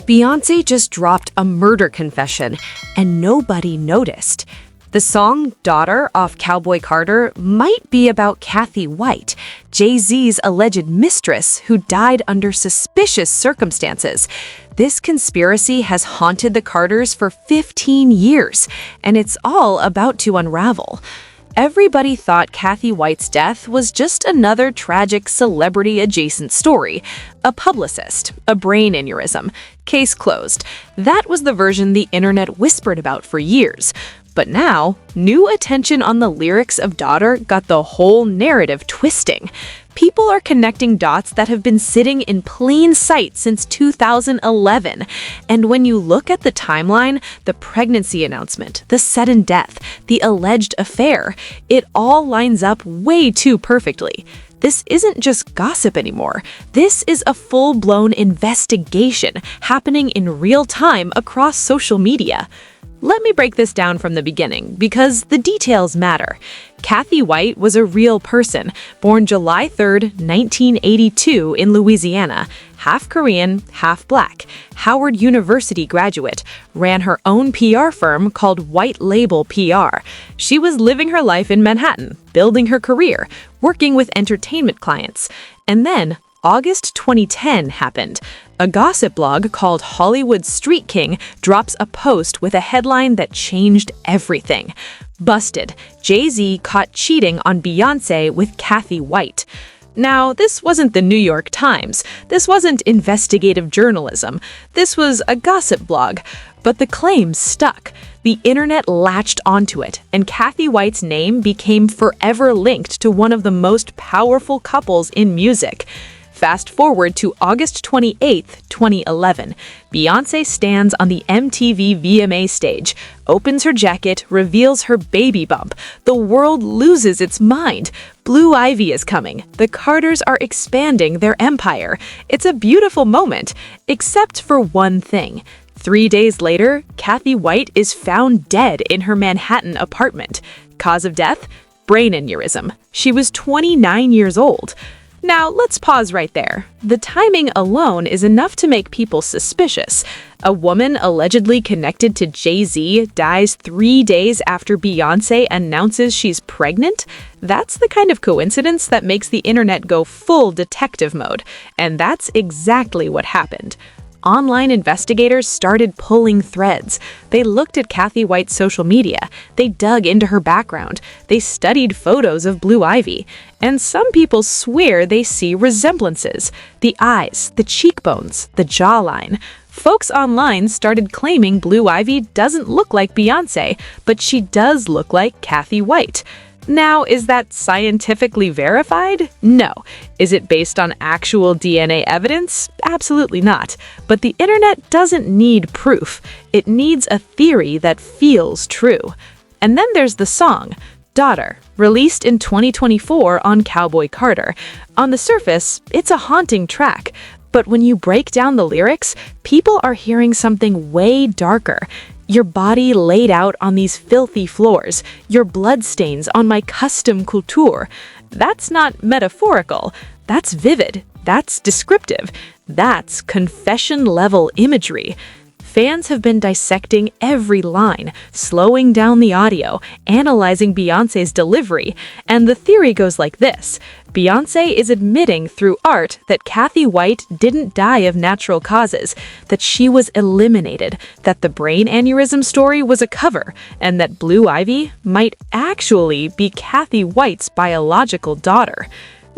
Beyoncé just dropped a murder confession, and nobody noticed. The song Daughter off Cowboy Carter might be about Kathy White, Jay-Z's alleged mistress who died under suspicious circumstances. This conspiracy has haunted the Carters for 15 years, and it's all about to unravel. Everybody thought Kathy White's death was just another tragic celebrity-adjacent story. A publicist, a brain aneurysm, case closed. That was the version the internet whispered about for years. But now, new attention on the lyrics of Daughter got the whole narrative twisting. People are connecting dots that have been sitting in plain sight since 2011. And when you look at the timeline, the pregnancy announcement, the sudden death, the alleged affair, it all lines up way too perfectly. This isn't just gossip anymore. This is a full-blown investigation happening in real time across social media. Let me break this down from the beginning, because the details matter. Kathy White was a real person, born July 3, 1982 in Louisiana, half Korean, half Black, Howard University graduate, ran her own PR firm called White Label PR. She was living her life in Manhattan, building her career, working with entertainment clients. And then, August 2010 happened. A gossip blog called Hollywood Street King drops a post with a headline that changed everything. Busted. Jay-Z caught cheating on Beyoncé with Kathy White. Now, this wasn't the New York Times. This wasn't investigative journalism. This was a gossip blog. But the claim stuck. The internet latched onto it, and Kathy White's name became forever linked to one of the most powerful couples in music. Fast forward to August 28, 2011. Beyoncé stands on the MTV VMA stage, opens her jacket, reveals her baby bump. The world loses its mind. Blue Ivy is coming. The Carters are expanding their empire. It's a beautiful moment, except for one thing. 3 days later, Kathy White is found dead in her Manhattan apartment. Cause of death? Brain aneurysm. She was 29 years old. Now, let's pause right there. The timing alone is enough to make people suspicious. A woman allegedly connected to Jay-Z dies 3 days after Beyoncé announces she's pregnant? That's the kind of coincidence that makes the internet go full detective mode. And that's exactly what happened. Online investigators started pulling threads. They looked at Kathy White's social media. They dug into her background. They studied photos of Blue Ivy. And some people swear they see resemblances. The eyes, the cheekbones, the jawline. Folks online started claiming Blue Ivy doesn't look like Beyoncé, but she does look like Kathy White. Now, is that scientifically verified? No. Is it based on actual DNA evidence? Absolutely not. But the internet doesn't need proof. It needs a theory that feels true. And then there's the song, Daughter, released in 2024 on Cowboy Carter. On the surface, it's a haunting track. But when you break down the lyrics, people are hearing something way darker. Your body laid out on these filthy floors, your bloodstains on my custom couture. That's not metaphorical. That's vivid. That's descriptive. That's confession-level imagery. Fans have been dissecting every line, slowing down the audio, analyzing Beyoncé's delivery, and the theory goes like this. Beyoncé is admitting through art that Kathy White didn't die of natural causes, that she was eliminated, that the brain aneurysm story was a cover, and that Blue Ivy might actually be Kathy White's biological daughter.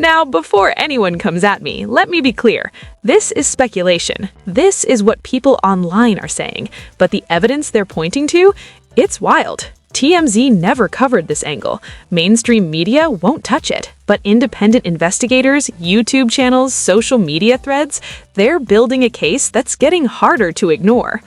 Now, before anyone comes at me, let me be clear. This is speculation. This is what people online are saying. But the evidence they're pointing to, it's wild. TMZ never covered this angle. Mainstream media won't touch it. But independent investigators, YouTube channels, social media threads, they're building a case that's getting harder to ignore.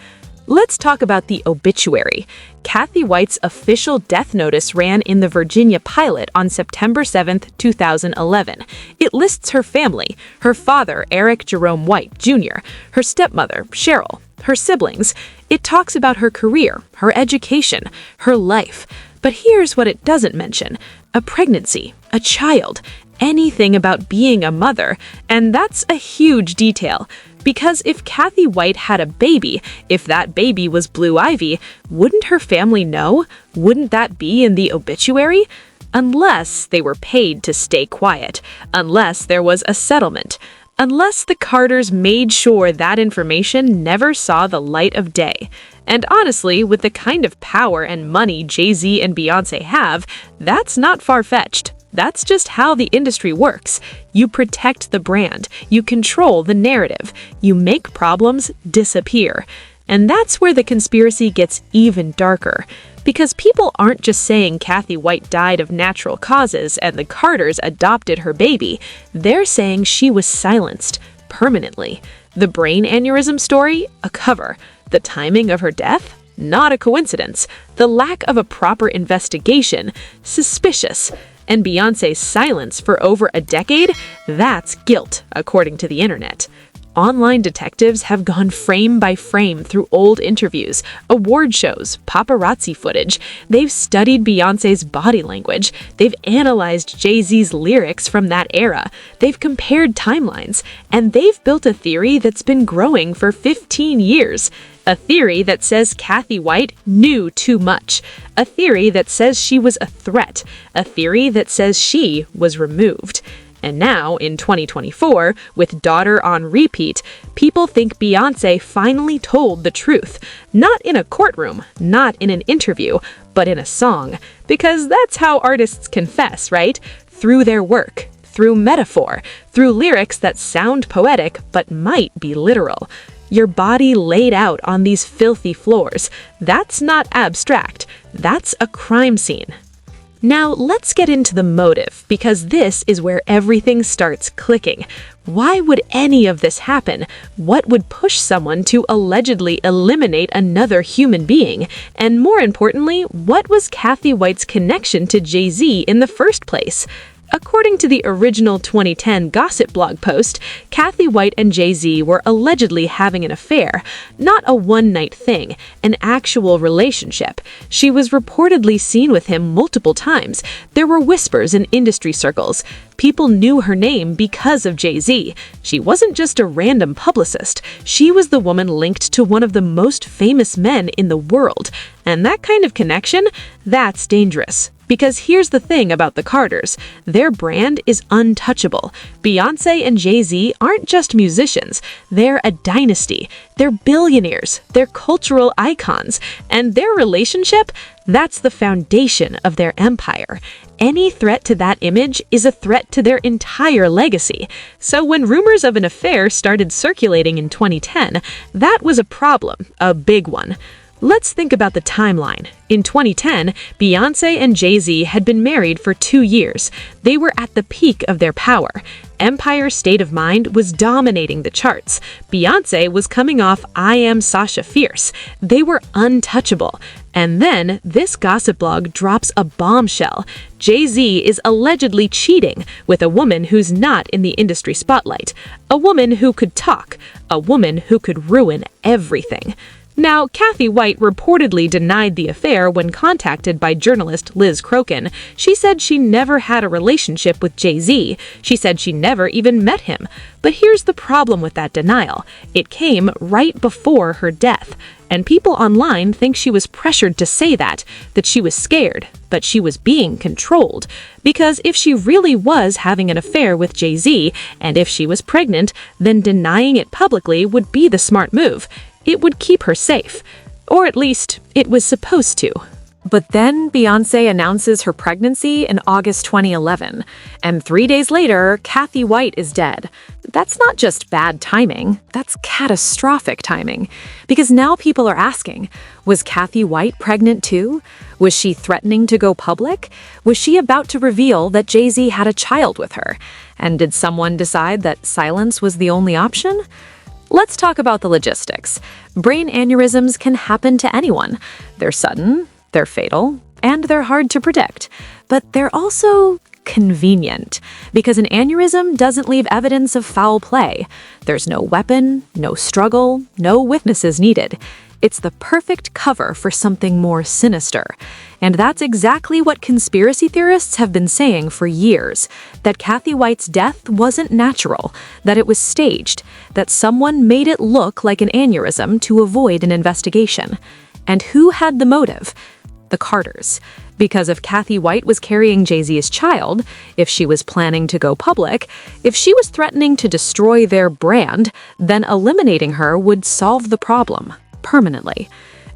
Let's talk about the obituary. Kathy White's official death notice ran in the Virginia Pilot on September 7, 2011. It lists her family, her father, Eric Jerome White, Jr., her stepmother, Cheryl, her siblings. It talks about her career, her education, her life. But here's what it doesn't mention: a pregnancy, a child, anything about being a mother, and that's a huge detail. Because if Kathy White had a baby, if that baby was Blue Ivy, wouldn't her family know? Wouldn't that be in the obituary? Unless they were paid to stay quiet, unless there was a settlement, unless the Carters made sure that information never saw the light of day. And honestly, with the kind of power and money Jay-Z and Beyoncé have, that's not far-fetched. That's just how the industry works. You protect the brand, you control the narrative, you make problems disappear. And that's where the conspiracy gets even darker. Because people aren't just saying Kathy White died of natural causes and the Carters adopted her baby. They're saying she was silenced permanently. The brain aneurysm story? A cover. The timing of her death? Not a coincidence. The lack of a proper investigation? Suspicious. And Beyoncé's silence for over a decade? That's guilt, according to the internet. Online detectives have gone frame by frame through old interviews, award shows, paparazzi footage. They've studied Beyoncé's body language. They've analyzed Jay-Z's lyrics from that era. They've compared timelines. And they've built a theory that's been growing for 15 years. A theory that says Kathy White knew too much. A theory that says she was a threat. A theory that says she was removed. And now, in 2024, with Daughter on repeat, people think Beyoncé finally told the truth. Not in a courtroom, not in an interview, but in a song. Because that's how artists confess, right? Through their work, through metaphor, through lyrics that sound poetic but might be literal. Your body laid out on these filthy floors. That's not abstract. That's a crime scene. Now, let's get into the motive, because this is where everything starts clicking. Why would any of this happen? What would push someone to allegedly eliminate another human being? And more importantly, what was Kathy White's connection to Jay-Z in the first place? According to the original 2010 gossip blog post, Kathy White and Jay-Z were allegedly having an affair, not a one-night thing, an actual relationship. She was reportedly seen with him multiple times. There were whispers in industry circles. People knew her name because of Jay-Z. She wasn't just a random publicist. She was the woman linked to one of the most famous men in the world. And that kind of connection, that's dangerous. Because here's the thing about the Carters. Their brand is untouchable. Beyoncé and Jay-Z aren't just musicians. They're a dynasty. They're billionaires. They're cultural icons. And their relationship, that's the foundation of their empire. Any threat to that image is a threat to their entire legacy. So when rumors of an affair started circulating in 2010, that was a problem, a big one. Let's think about the timeline. In 2010, Beyoncé and Jay-Z had been married for 2 years. They were at the peak of their power. Empire's State of Mind was dominating the charts. Beyoncé was coming off I Am Sasha Fierce. They were untouchable. And then this gossip blog drops a bombshell. Jay-Z is allegedly cheating with a woman who's not in the industry spotlight. A woman who could talk. A woman who could ruin everything. Now, Kathy White reportedly denied the affair when contacted by journalist Liz Crokin. She said she never had a relationship with Jay-Z. She said she never even met him. But here's the problem with that denial. It came right before her death. And people online think she was pressured to say that she was scared, but she was being controlled. Because if she really was having an affair with Jay-Z, and if she was pregnant, then denying it publicly would be the smart move. It would keep her safe. Or at least, it was supposed to. But then Beyoncé announces her pregnancy in August 2011, and 3 days later, Kathy White is dead. That's not just bad timing, that's catastrophic timing. Because now people are asking, was Kathy White pregnant too? Was she threatening to go public? Was she about to reveal that Jay-Z had a child with her? And did someone decide that silence was the only option? Let's talk about the logistics. Brain aneurysms can happen to anyone. They're sudden, they're fatal, and they're hard to predict. But they're also convenient, because an aneurysm doesn't leave evidence of foul play. There's no weapon, no struggle, no witnesses needed. It's the perfect cover for something more sinister. And that's exactly what conspiracy theorists have been saying for years, that Kathy White's death wasn't natural, that it was staged, that someone made it look like an aneurysm to avoid an investigation. And who had the motive? The Carters. Because if Kathy White was carrying Jay-Z's child, if she was planning to go public, if she was threatening to destroy their brand, then eliminating her would solve the problem permanently.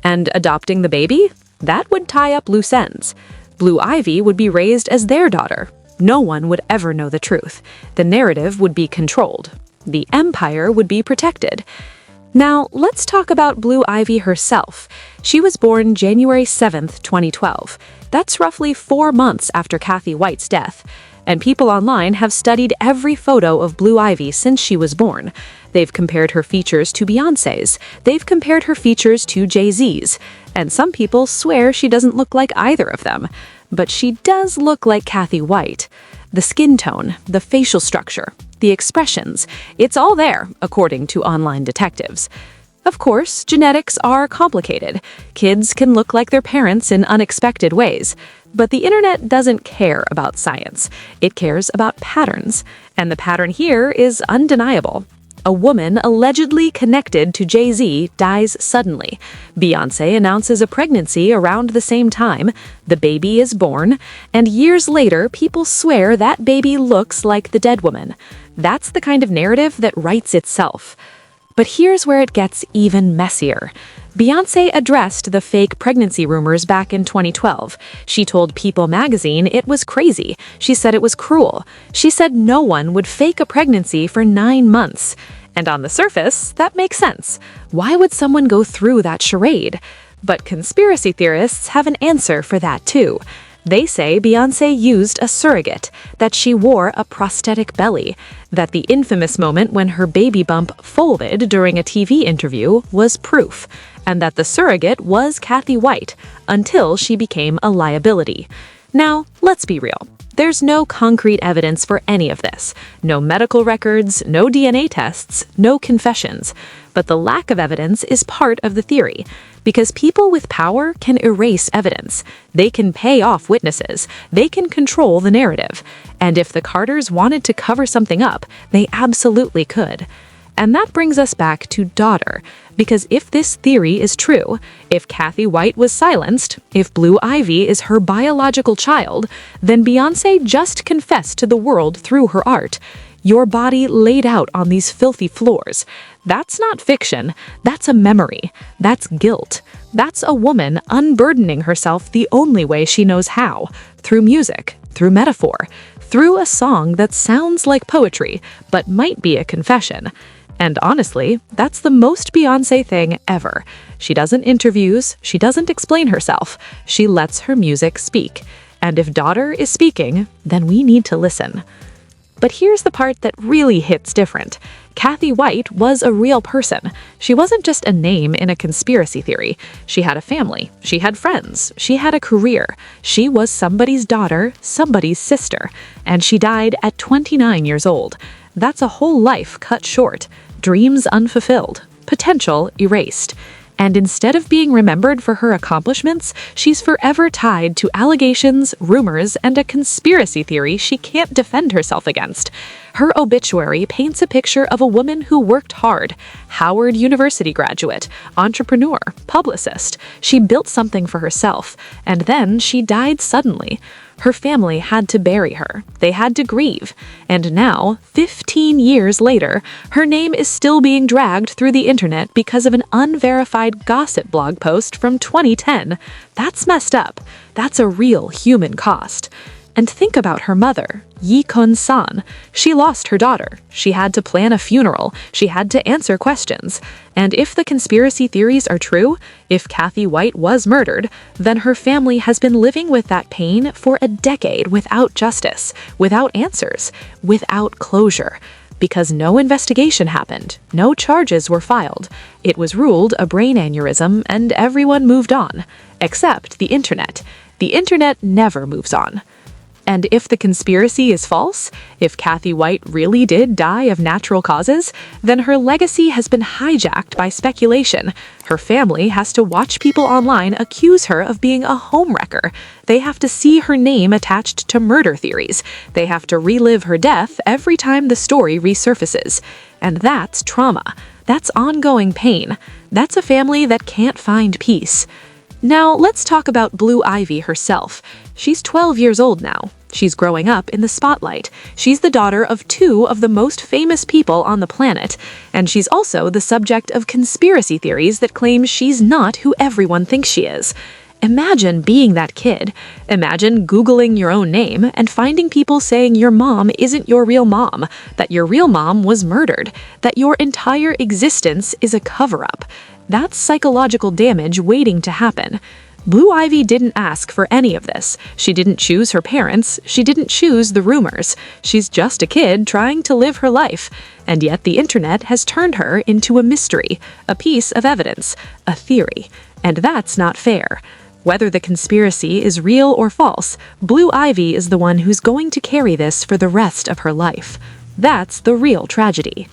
And adopting the baby? That would tie up loose ends. Blue Ivy would be raised as their daughter. No one would ever know the truth. The narrative would be controlled. The empire would be protected. Now, let's talk about Blue Ivy herself. She was born January 7th, 2012. That's roughly 4 months after Kathy White's death. And people online have studied every photo of Blue Ivy since she was born. They've compared her features to Beyoncé's. They've compared her features to Jay-Z's. And some people swear she doesn't look like either of them. But she does look like Kathy White. The skin tone, the facial structure, the expressions, it's all there, according to online detectives. Of course, genetics are complicated. Kids can look like their parents in unexpected ways. But the internet doesn't care about science. It cares about patterns. And the pattern here is undeniable. A woman allegedly connected to Jay-Z dies suddenly. Beyoncé announces a pregnancy around the same time. The baby is born. And years later, people swear that baby looks like the dead woman. That's the kind of narrative that writes itself. But here's where it gets even messier. Beyoncé addressed the fake pregnancy rumors back in 2012. She told People magazine it was crazy. She said it was cruel. She said no one would fake a pregnancy for 9 months. And on the surface, that makes sense. Why would someone go through that charade? But conspiracy theorists have an answer for that too. They say Beyoncé used a surrogate, that she wore a prosthetic belly, that the infamous moment when her baby bump folded during a TV interview was proof, and that the surrogate was Kathy White until she became a liability. Now, let's be real. There's no concrete evidence for any of this. No medical records, no DNA tests, no confessions. But the lack of evidence is part of the theory. Because people with power can erase evidence. They can pay off witnesses. They can control the narrative. And if the Carters wanted to cover something up, they absolutely could. And that brings us back to daughter. Because if this theory is true, if Kathy White was silenced, if Blue Ivy is her biological child, then Beyoncé just confessed to the world through her art. Your body laid out on these filthy floors. That's not fiction. That's a memory. That's guilt. That's a woman unburdening herself the only way she knows how, through music, through metaphor, through a song that sounds like poetry, but might be a confession. And honestly, that's the most Beyoncé thing ever. She doesn't interviews, she doesn't explain herself, she lets her music speak. And if daughter is speaking, then we need to listen. But here's the part that really hits different. Kathy White was a real person. She wasn't just a name in a conspiracy theory. She had a family, she had friends, she had a career. She was somebody's daughter, somebody's sister. And she died at 29 years old. That's a whole life cut short. Dreams unfulfilled, potential erased. And instead of being remembered for her accomplishments, she's forever tied to allegations, rumors, and a conspiracy theory she can't defend herself against. Her obituary paints a picture of a woman who worked hard. Howard University graduate, entrepreneur, publicist. She built something for herself, and then she died suddenly. Her family had to bury her. They had to grieve. And now, 15 years later, her name is still being dragged through the internet because of an unverified gossip blog post from 2010. That's messed up. That's a real human cost. And think about her mother, Yi Kun-san. She lost her daughter. She had to plan a funeral. She had to answer questions. And if the conspiracy theories are true, if Kathy White was murdered, then her family has been living with that pain for a decade without justice, without answers, without closure. Because no investigation happened, no charges were filed. It was ruled a brain aneurysm and everyone moved on. Except the internet. The internet never moves on. And if the conspiracy is false, if Kathy White really did die of natural causes, then her legacy has been hijacked by speculation. Her family has to watch people online accuse her of being a homewrecker. They have to see her name attached to murder theories. They have to relive her death every time the story resurfaces. And that's trauma. That's ongoing pain. That's a family that can't find peace. Now, let's talk about Blue Ivy herself. She's 12 years old now. She's growing up in the spotlight. She's the daughter of two of the most famous people on the planet. And she's also the subject of conspiracy theories that claim she's not who everyone thinks she is. Imagine being that kid. Imagine Googling your own name and finding people saying your mom isn't your real mom, that your real mom was murdered, that your entire existence is a cover-up. That's psychological damage waiting to happen. Blue Ivy didn't ask for any of this. She didn't choose her parents. She didn't choose the rumors. She's just a kid trying to live her life. And yet the internet has turned her into a mystery, a piece of evidence, a theory. And that's not fair. Whether the conspiracy is real or false, Blue Ivy is the one who's going to carry this for the rest of her life. That's the real tragedy.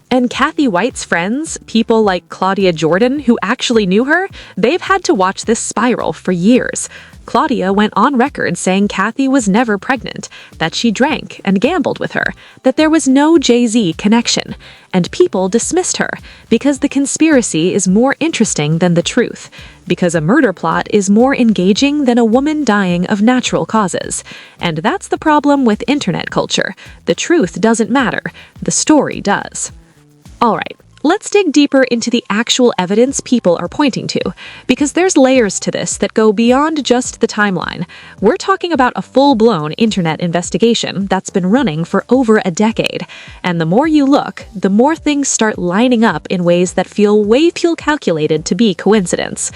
And Kathy White's friends, people like Claudia Jordan, who actually knew her, they've had to watch this spiral for years. Claudia went on record saying Kathy was never pregnant, that she drank and gambled with her, that there was no Jay-Z connection. And people dismissed her because the conspiracy is more interesting than the truth, because a murder plot is more engaging than a woman dying of natural causes. And that's the problem with internet culture. The truth doesn't matter, the story does. All right, let's dig deeper into the actual evidence people are pointing to, because there's layers to this that go beyond just the timeline. We're talking about a full-blown internet investigation that's been running for over a decade. And the more you look, the more things start lining up in ways that feel way too calculated to be coincidence.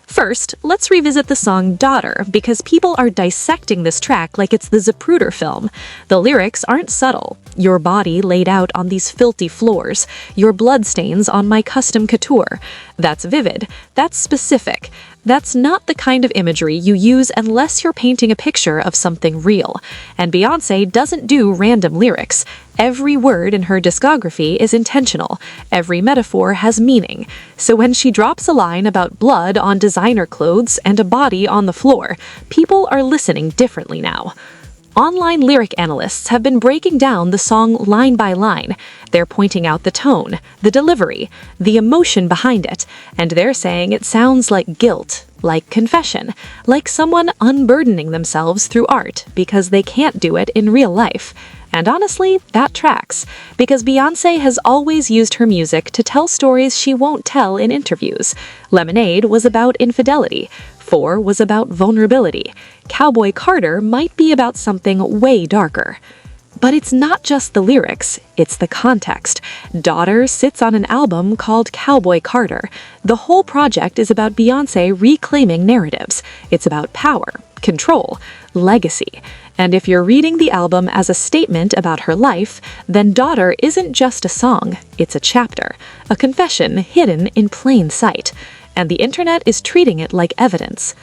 First, let's revisit the song Daughter, because people are dissecting this track like it's the Zapruder film. The lyrics aren't subtle. Your body laid out on these filthy floors. Your bloodstains on my custom couture. That's vivid. That's specific. That's not the kind of imagery you use unless you're painting a picture of something real. And Beyoncé doesn't do random lyrics. Every word in her discography is intentional. Every metaphor has meaning. So when she drops a line about blood on designer clothes and a body on the floor, people are listening differently now. Online lyric analysts have been breaking down the song line by line. They're pointing out the tone, the delivery, the emotion behind it, and they're saying it sounds like guilt, like confession, like someone unburdening themselves through art because they can't do it in real life. And honestly, that tracks, because Beyoncé has always used her music to tell stories she won't tell in interviews. Lemonade was about infidelity. 4 was about vulnerability. Cowboy Carter might be about something way darker. But it's not just the lyrics, it's the context. Daughter sits on an album called Cowboy Carter. The whole project is about Beyoncé reclaiming narratives. It's about power, control, legacy. And if you're reading the album as a statement about her life, then Daughter isn't just a song, it's a chapter, a confession hidden in plain sight. And the internet is treating it like evidence.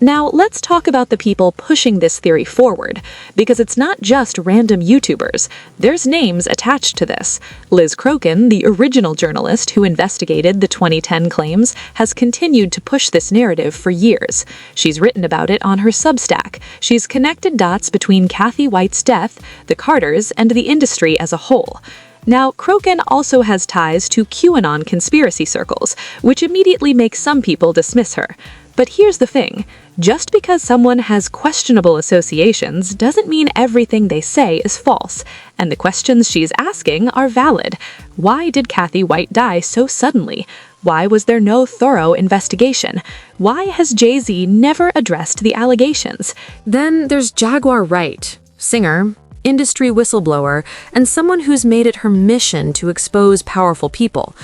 Now, let's talk about the people pushing this theory forward, because it's not just random YouTubers. There's names attached to this. Liz Crokin, the original journalist who investigated the 2010 claims, has continued to push this narrative for years. She's written about it on her Substack. She's connected dots between Kathy White's death, the Carters, and the industry as a whole. Now, Crokin also has ties to QAnon conspiracy circles, which immediately makes some people dismiss her. But here's the thing. Just because someone has questionable associations doesn't mean everything they say is false, and the questions she's asking are valid. Why did Kathy White die so suddenly? Why was there no thorough investigation? Why has Jay-Z never addressed the allegations? Then there's Jaguar Wright, singer, industry whistleblower, and someone who's made it her mission to expose powerful people.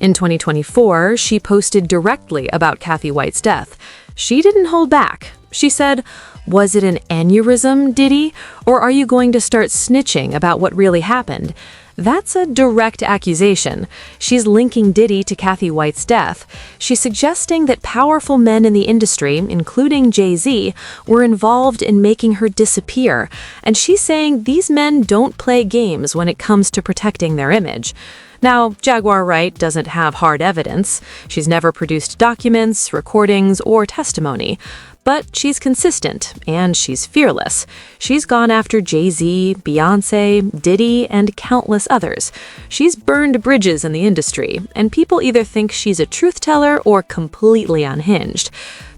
In 2024, she posted directly about Kathy White's death. She didn't hold back. She said, "Was it an aneurysm, Diddy? Or are you going to start snitching about what really happened?" That's a direct accusation. She's linking Diddy to Kathy White's death. She's suggesting that powerful men in the industry, including Jay-Z, were involved in making her disappear. And she's saying these men don't play games when it comes to protecting their image. Now, Jaguar Wright doesn't have hard evidence. She's never produced documents, recordings, or testimony. But she's consistent, and she's fearless. She's gone after Jay-Z, Beyoncé, Diddy, and countless others. She's burned bridges in the industry, and people either think she's a truth teller or completely unhinged.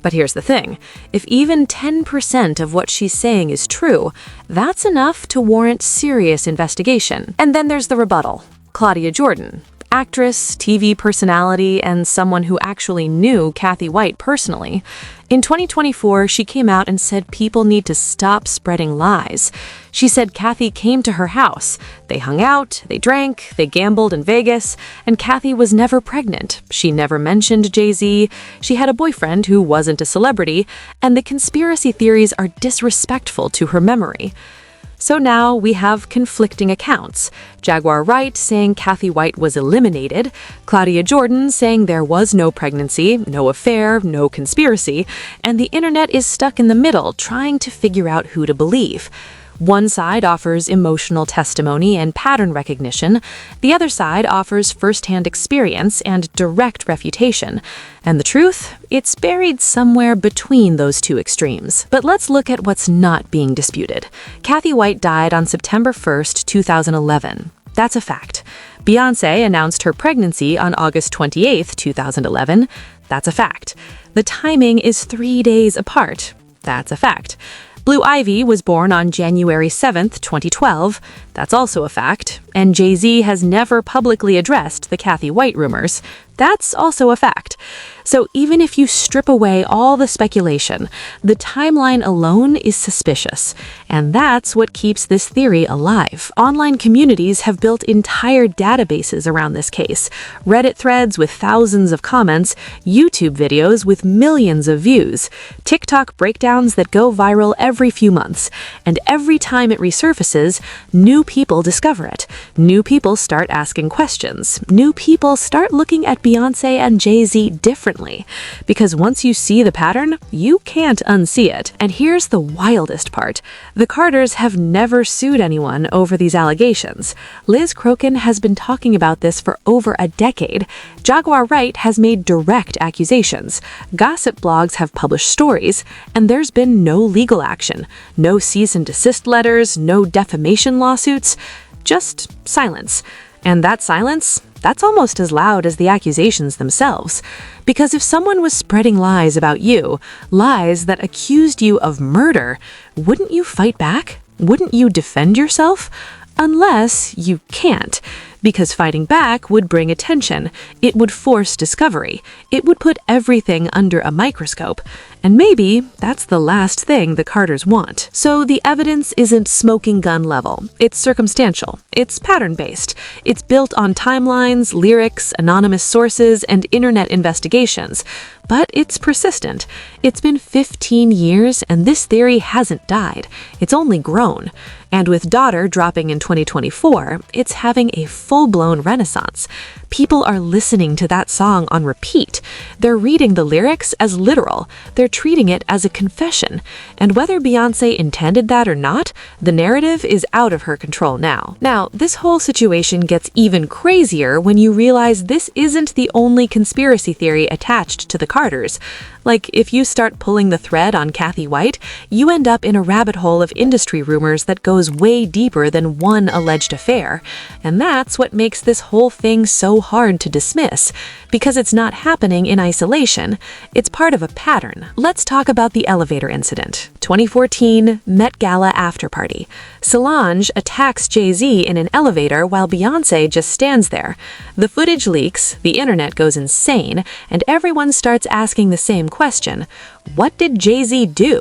But here's the thing. If even 10% of what she's saying is true, that's enough to warrant serious investigation. And then there's the rebuttal. Claudia Jordan, actress, TV personality, and someone who actually knew Kathy White personally. In 2024, she came out and said people need to stop spreading lies. She said Kathy came to her house. They hung out, they drank, they gambled in Vegas, and Kathy was never pregnant. She never mentioned Jay-Z. She had a boyfriend who wasn't a celebrity, and the conspiracy theories are disrespectful to her memory. So now we have conflicting accounts. Jaguar Wright saying Kathy White was eliminated, Claudia Jordan saying there was no pregnancy, no affair, no conspiracy, and the internet is stuck in the middle trying to figure out who to believe. One side offers emotional testimony and pattern recognition. The other side offers first-hand experience and direct refutation. And the truth? It's buried somewhere between those two extremes. But let's look at what's not being disputed. Kathy White died on September 1st, 2011. That's a fact. Beyoncé announced her pregnancy on August 28th, 2011. That's a fact. The timing is 3 days apart. That's a fact. Blue Ivy was born on January 7th, 2012. That's also a fact. And Jay-Z has never publicly addressed the Kathy White rumors. That's also a fact. So even if you strip away all the speculation, the timeline alone is suspicious. And that's what keeps this theory alive. Online communities have built entire databases around this case. Reddit threads with thousands of comments, YouTube videos with millions of views, TikTok breakdowns that go viral every few months. And every time it resurfaces, new people discover it. New people start asking questions. New people start looking at Beyoncé and Jay-Z differently. Because once you see the pattern, you can't unsee it. And here's the wildest part. The Carters have never sued anyone over these allegations. Liz Crokin has been talking about this for over a decade. Jaguar Wright has made direct accusations. Gossip blogs have published stories, and there's been no legal action. No cease and desist letters, no defamation lawsuits, just silence. And that silence, that's almost as loud as the accusations themselves. Because if someone was spreading lies about you, lies that accused you of murder, wouldn't you fight back? Wouldn't you defend yourself? Unless you can't. Because fighting back would bring attention. It would force discovery. It would put everything under a microscope. And maybe that's the last thing the Carters want. So the evidence isn't smoking gun level. It's circumstantial. It's pattern-based. It's built on timelines, lyrics, anonymous sources, and internet investigations. But it's persistent. It's been 15 years, and this theory hasn't died. It's only grown. And with Daughter dropping in 2024, it's having a full-blown renaissance. People are listening to that song on repeat. They're reading the lyrics as literal. They're treating it as a confession. And whether Beyoncé intended that or not, the narrative is out of her control now. Now, this whole situation gets even crazier when you realize this isn't the only conspiracy theory attached to the Carters. Like, if you start pulling the thread on Kathy White, you end up in a rabbit hole of industry rumors that goes way deeper than one alleged affair. And that's what makes this whole thing so hard to dismiss, because it's not happening in isolation. It's part of a pattern. Let's talk about the elevator incident. 2014 Met Gala after party. Solange attacks Jay-Z in an elevator while Beyoncé just stands there. The footage leaks, the internet goes insane, and everyone starts asking the same question. What did Jay-Z do?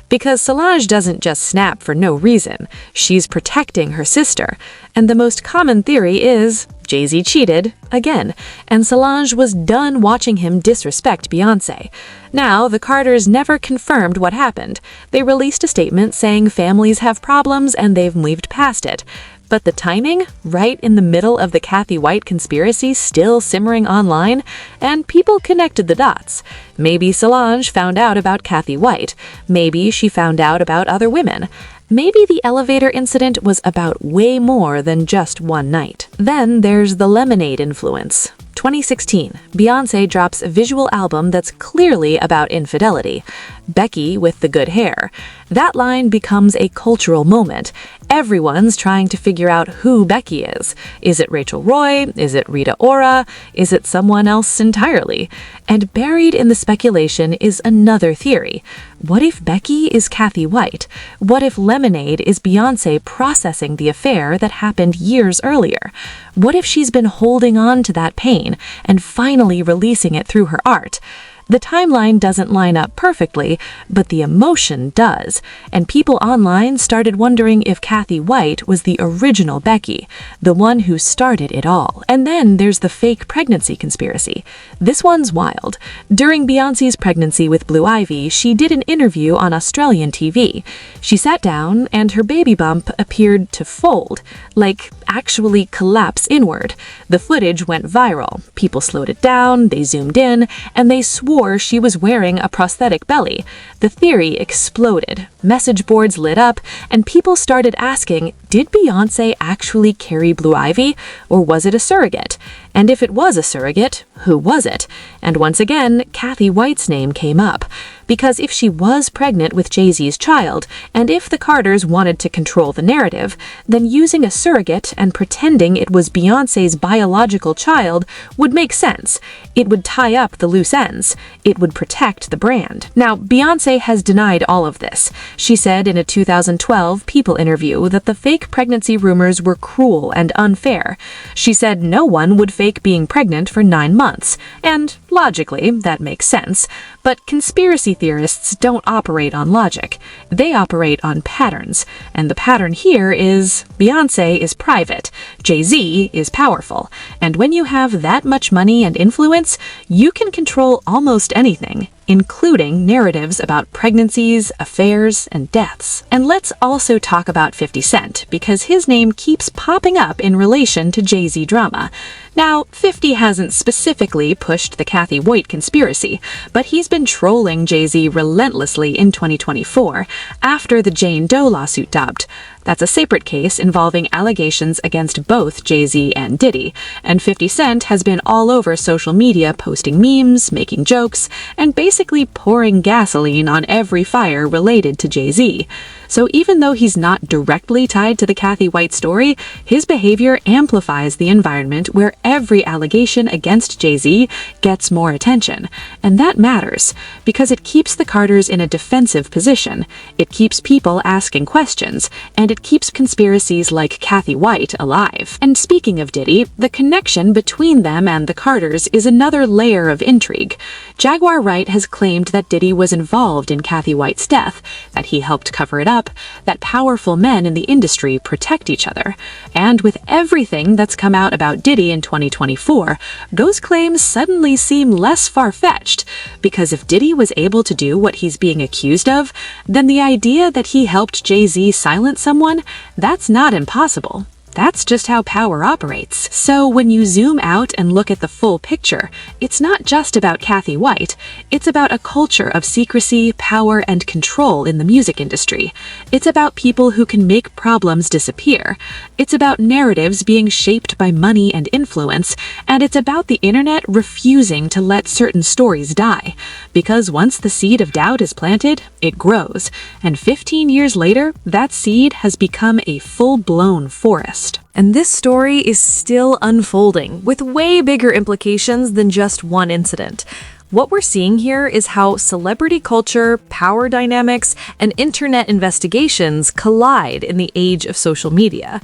Because Solange doesn't just snap for no reason. She's protecting her sister. And the most common theory is Jay-Z cheated, again, and Solange was done watching him disrespect Beyoncé. Now, the Carters never confirmed what happened. They released a statement saying families have problems and they've moved past it. But the timing, right in the middle of the Kathy White conspiracy still simmering online, and people connected the dots. Maybe Solange found out about Kathy White. Maybe she found out about other women. Maybe the elevator incident was about way more than just one night. Then there's the Lemonade influence. 2016, Beyoncé drops a visual album that's clearly about infidelity. Becky with the good hair. That line becomes a cultural moment. Everyone's trying to figure out who Becky is. Is it Rachel Roy? Is it Rita Ora? Is it someone else entirely? And buried in the speculation is another theory. What if Becky is Kathy White? What if Lemonade is Beyoncé processing the affair that happened years earlier? What if she's been holding on to that pain and finally releasing it through her art? The timeline doesn't line up perfectly, but the emotion does, and people online started wondering if Kathy White was the original Becky, the one who started it all. And then there's the fake pregnancy conspiracy. This one's wild. During Beyoncé's pregnancy with Blue Ivy, she did an interview on Australian TV. She sat down, and her baby bump appeared to fold, like actually collapse inward. The footage went viral. People slowed it down, they zoomed in, and they swore she was wearing a prosthetic belly. The theory exploded. Message boards lit up, and people started asking, did Beyoncé actually carry Blue Ivy, or was it a surrogate? And if it was a surrogate, who was it? And once again, Kathy White's name came up. Because if she was pregnant with Jay-Z's child, and if the Carters wanted to control the narrative, then using a surrogate and pretending it was Beyoncé's biological child would make sense. It would tie up the loose ends. It would protect the brand. Now, Beyoncé has denied all of this. She said in a 2012 People interview that the fake pregnancy rumors were cruel and unfair. She said no one would fake being pregnant for 9 months. And logically, that makes sense. But conspiracy theorists don't operate on logic. They operate on patterns. And the pattern here is Beyoncé is private, Jay-Z is powerful. And when you have that much money and influence, you can control almost anything, including narratives about pregnancies, affairs, and deaths. And let's also talk about 50 Cent, because his name keeps popping up in relation to Jay-Z drama. Now, 50 hasn't specifically pushed the Kathy White conspiracy, but he's been trolling Jay-Z relentlessly in 2024, after the Jane Doe lawsuit dubbed. That's a separate case involving allegations against both Jay-Z and Diddy, and 50 Cent has been all over social media posting memes, making jokes, and basically pouring gasoline on every fire related to Jay-Z. So even though he's not directly tied to the Kathy White story, his behavior amplifies the environment where every allegation against Jay-Z gets more attention. And that matters, because it keeps the Carters in a defensive position, it keeps people asking questions, and it keeps conspiracies like Kathy White alive. And speaking of Diddy, the connection between them and the Carters is another layer of intrigue. Jaguar Wright has claimed that Diddy was involved in Kathy White's death, that he helped cover it up, that powerful men in the industry protect each other. And with everything that's come out about Diddy in 2024, those claims suddenly seem less far-fetched, because if Diddy was able to do what he's being accused of, then the idea that he helped Jay-Z silence someone, that's not impossible. That's just how power operates. So when you zoom out and look at the full picture, it's not just about Kathy White. It's about a culture of secrecy, power, and control in the music industry. It's about people who can make problems disappear. It's about narratives being shaped by money and influence, and it's about the internet refusing to let certain stories die. Because once the seed of doubt is planted, it grows. And 15 years later, that seed has become a full-blown forest. And this story is still unfolding, with way bigger implications than just one incident. What we're seeing here is how celebrity culture, power dynamics, and internet investigations collide in the age of social media.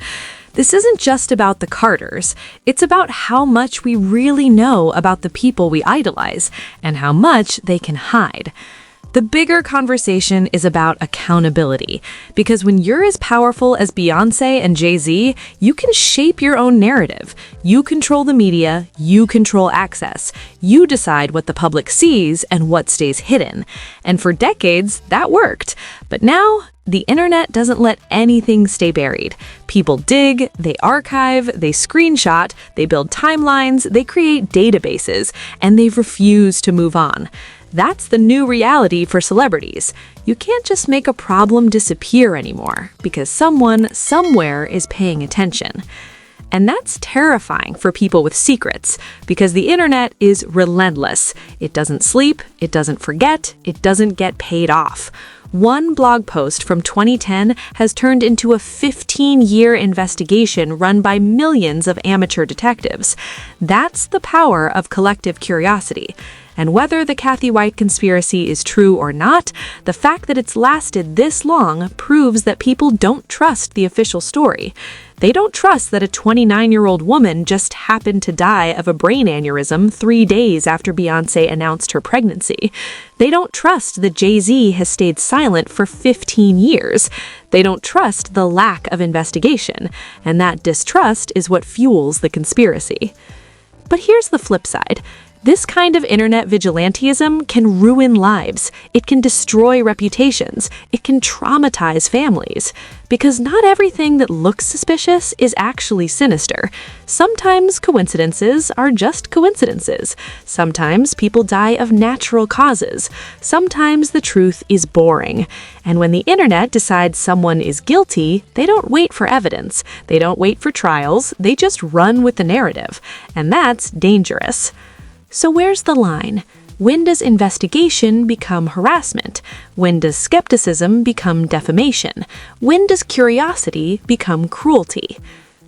This isn't just about the Carters. It's about how much we really know about the people we idolize, and how much they can hide. The bigger conversation is about accountability, because when you're as powerful as Beyoncé and Jay-Z, you can shape your own narrative. You control the media, you control access, you decide what the public sees and what stays hidden. And for decades, that worked. But now, the internet doesn't let anything stay buried. People dig, they archive, they screenshot, they build timelines, they create databases, and they refuse to move on. That's the new reality for celebrities. You can't just make a problem disappear anymore because someone, somewhere is paying attention. And that's terrifying for people with secrets because the internet is relentless. It doesn't sleep, it doesn't forget, it doesn't get paid off. One blog post from 2010 has turned into a 15-year investigation run by millions of amateur detectives. That's the power of collective curiosity. And whether the Kathy White conspiracy is true or not, the fact that it's lasted this long proves that people don't trust the official story. They don't trust that a 29-year-old woman just happened to die of a brain aneurysm 3 days after Beyoncé announced her pregnancy. They don't trust that Jay-Z has stayed silent for 15 years. They don't trust the lack of investigation, and that distrust is what fuels the conspiracy. But here's the flip side. This kind of internet vigilantism can ruin lives. It can destroy reputations. It can traumatize families. Because not everything that looks suspicious is actually sinister. Sometimes coincidences are just coincidences. Sometimes people die of natural causes. Sometimes the truth is boring. And when the internet decides someone is guilty, they don't wait for evidence. They don't wait for trials. They just run with the narrative. And that's dangerous. So where's the line? When does investigation become harassment? When does skepticism become defamation? When does curiosity become cruelty?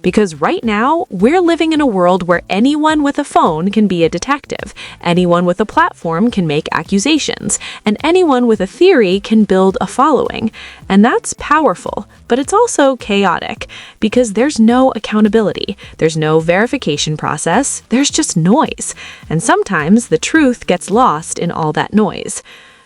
Because right now, we're living in a world where anyone with a phone can be a detective, anyone with a platform can make accusations, and anyone with a theory can build a following. And that's powerful, but it's also chaotic, because there's no accountability, there's no verification process, there's just noise. And sometimes the truth gets lost in all that noise.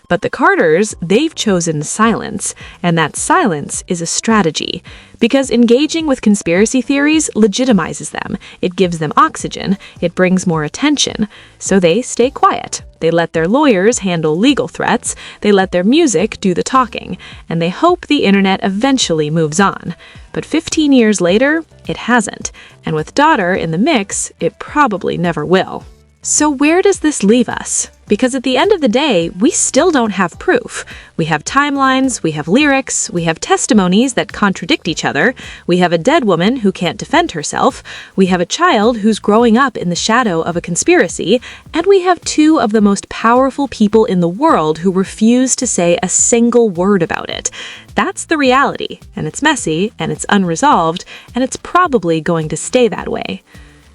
But the Carters, they've chosen silence, and that silence is a strategy. Because engaging with conspiracy theories legitimizes them, it gives them oxygen, it brings more attention. So they stay quiet. They let their lawyers handle legal threats, they let their music do the talking, and they hope the internet eventually moves on. But 15 years later, it hasn't. And with daughter in the mix, it probably never will. So where does this leave us? Because at the end of the day, we still don't have proof. We have timelines, we have lyrics, we have testimonies that contradict each other, we have a dead woman who can't defend herself, we have a child who's growing up in the shadow of a conspiracy, and we have two of the most powerful people in the world who refuse to say a single word about it. That's the reality, and it's messy, and it's unresolved, and it's probably going to stay that way.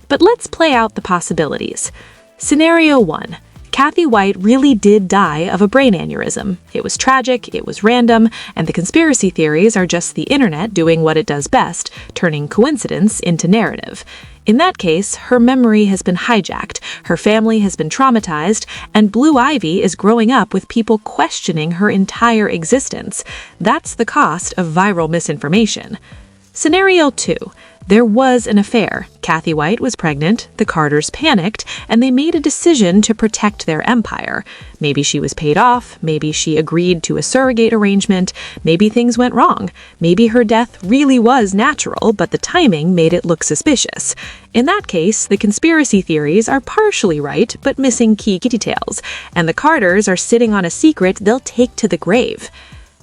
But let's play out the possibilities. Scenario 1. Kathy White really did die of a brain aneurysm. It was tragic, it was random, and the conspiracy theories are just the internet doing what it does best, turning coincidence into narrative. In that case, her memory has been hijacked, her family has been traumatized, and Blue Ivy is growing up with people questioning her entire existence. That's the cost of viral misinformation. Scenario 2. There was an affair. Kathy White was pregnant, the Carters panicked, and they made a decision to protect their empire. Maybe she was paid off, maybe she agreed to a surrogate arrangement, maybe things went wrong, maybe her death really was natural, but the timing made it look suspicious. In that case, the conspiracy theories are partially right, but missing key details, and the Carters are sitting on a secret they'll take to the grave.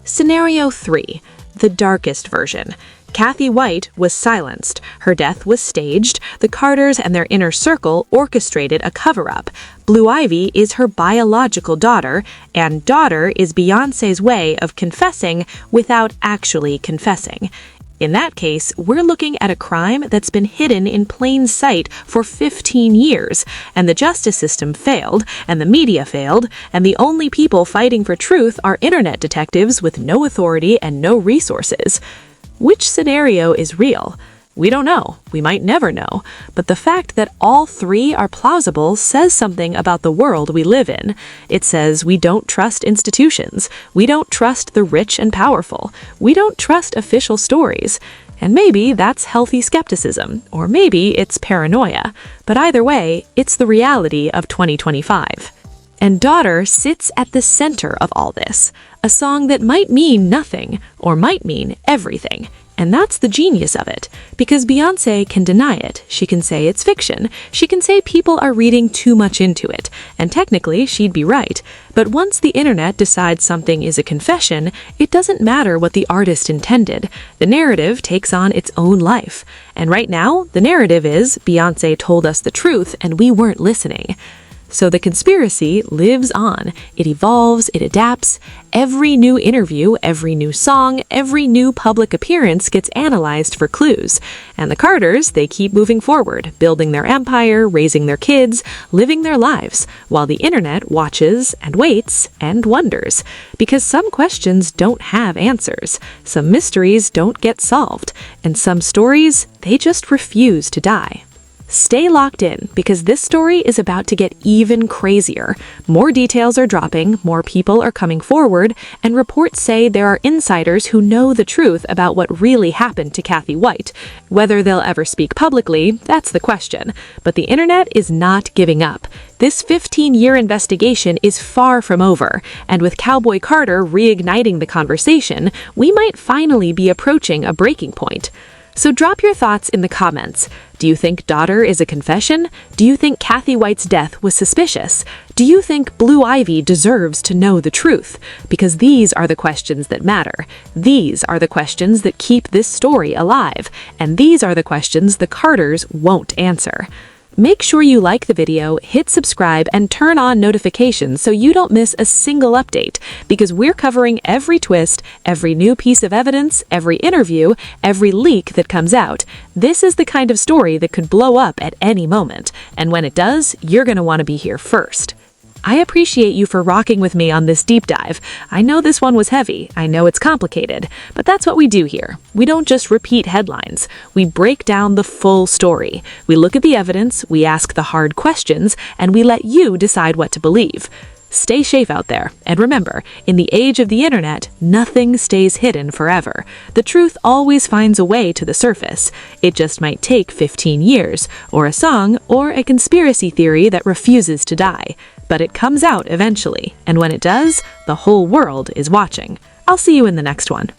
Scenario 3. The darkest version. Kathy White was silenced. Her death was staged. The Carters and their inner circle orchestrated a cover-up. Blue Ivy is her biological daughter, and daughter is Beyoncé's way of confessing without actually confessing. In that case, we're looking at a crime that's been hidden in plain sight for 15 years, and the justice system failed, and the media failed, and the only people fighting for truth are internet detectives with no authority and no resources. Which scenario is real? We don't know. We might never know. But the fact that all three are plausible says something about the world we live in. It says we don't trust institutions. We don't trust the rich and powerful. We don't trust official stories. And maybe that's healthy skepticism, or maybe it's paranoia. But either way, it's the reality of 2025. And Daughter sits at the center of all this, a song that might mean nothing or might mean everything. And that's the genius of it, because Beyoncé can deny it. She can say it's fiction. She can say people are reading too much into it. And technically, she'd be right. But once the internet decides something is a confession, it doesn't matter what the artist intended. The narrative takes on its own life. And right now, the narrative is Beyoncé told us the truth and we weren't listening. So the conspiracy lives on. It evolves, it adapts. Every new interview, every new song, every new public appearance gets analyzed for clues. And the Carters, they keep moving forward, building their empire, raising their kids, living their lives, while the internet watches and waits and wonders. Because some questions don't have answers, some mysteries don't get solved, and some stories, they just refuse to die. Stay locked in, because this story is about to get even crazier. More details are dropping, more people are coming forward, and reports say there are insiders who know the truth about what really happened to Kathy White. Whether they'll ever speak publicly, that's the question. But the internet is not giving up. This 15-year investigation is far from over, and with Cowboy Carter reigniting the conversation, we might finally be approaching a breaking point. So drop your thoughts in the comments. Do you think Daughter is a confession? Do you think Kathy White's death was suspicious? Do you think Blue Ivy deserves to know the truth? Because these are the questions that matter. These are the questions that keep this story alive. And these are the questions the Carters won't answer. Make sure you like the video, hit subscribe, and turn on notifications so you don't miss a single update, because we're covering every twist, every new piece of evidence, every interview, every leak that comes out. This is the kind of story that could blow up at any moment, and when it does, you're going to want to be here first. I appreciate you for rocking with me on this deep dive. I know this one was heavy, I know it's complicated, but that's what we do here. We don't just repeat headlines. We break down the full story. We look at the evidence, we ask the hard questions, and we let you decide what to believe. Stay safe out there, and remember, in the age of the internet, nothing stays hidden forever. The truth always finds a way to the surface. It just might take 15 years, or a song, or a conspiracy theory that refuses to die. But it comes out eventually, and when it does, the whole world is watching. I'll see you in the next one.